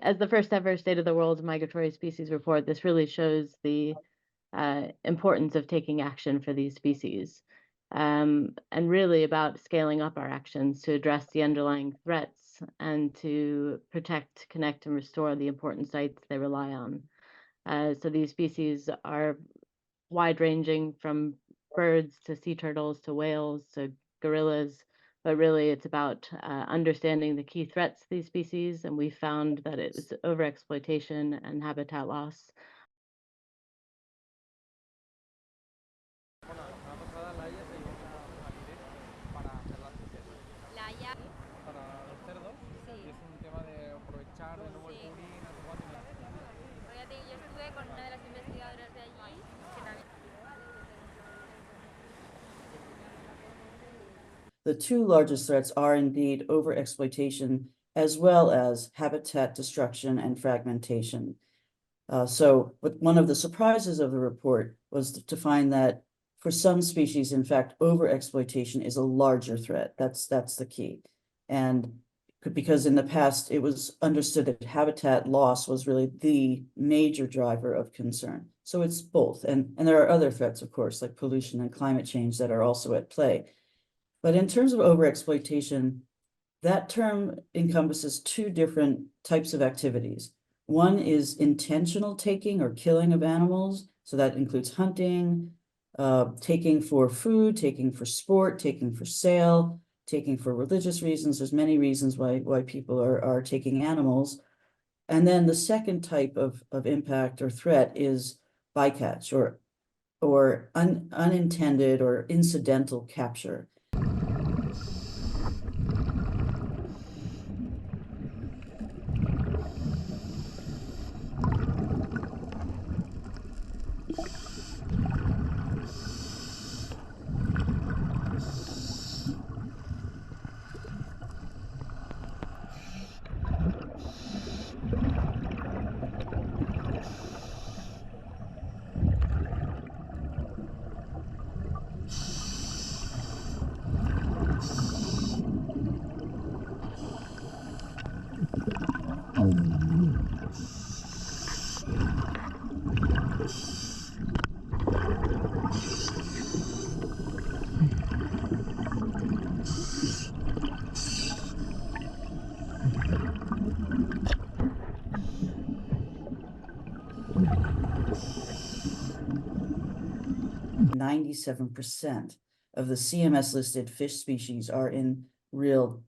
As the first ever State of the World Migratory Species Report, this really shows the importance of taking action for these species, and really about scaling up our actions to address the underlying threats and to protect, connect, and restore the important sites they rely on. So these species are wide-ranging from birds to sea turtles to whales to gorillas, but really it's about understanding the key threats to these species, and we found that it was overexploitation and habitat loss. The two largest threats are indeed overexploitation as well as habitat destruction and fragmentation. But one of the surprises of the report was to find that for some species, in fact, overexploitation is a larger threat. That's the key. And because in the past, it was understood that habitat loss was really the major driver of concern. So it's both. And there are other threats, of course, like pollution and climate change that are also at play. But in terms of overexploitation, that term encompasses two different types of activities. One is intentional taking or killing of animals. So that includes hunting, taking for food, taking for sport, taking for sale, taking for religious reasons. There's many reasons why people are taking animals. And then the second type of impact or threat is bycatch or unintended or incidental capture. 97% of the CMS listed fish species are in real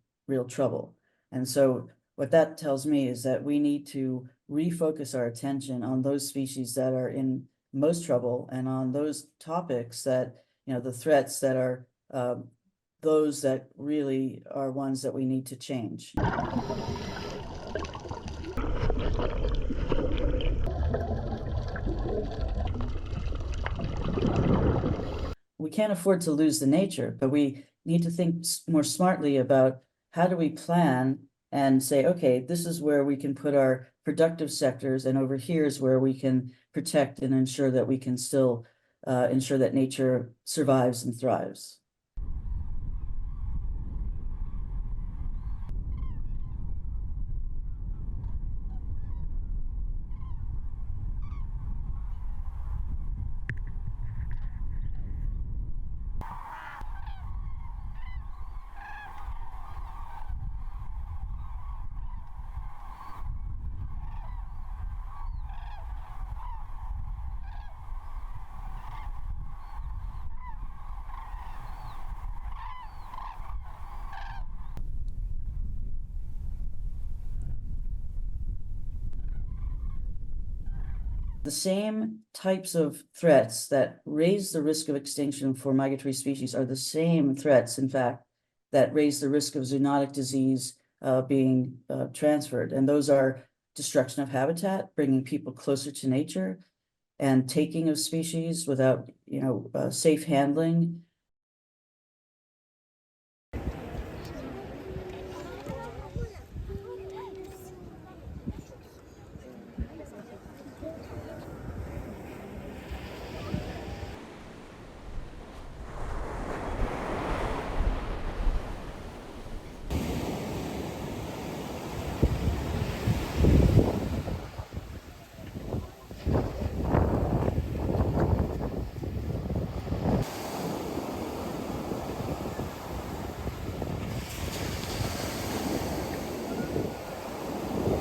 trouble. And so what that tells me is that we need to refocus our attention on those species that are in most trouble and on those topics that, the threats that are those that really are ones that we need to change. We can't afford to lose the nature, but we need to think more smartly about how do we plan and say, okay, this is where we can put our productive sectors, and over here is where we can protect and ensure that we can still ensure that nature survives and thrives. The same types of threats that raise the risk of extinction for migratory species are the same threats, in fact, that raise the risk of zoonotic disease being transferred. And those are destruction of habitat, bringing people closer to nature, and taking of species without, safe handling,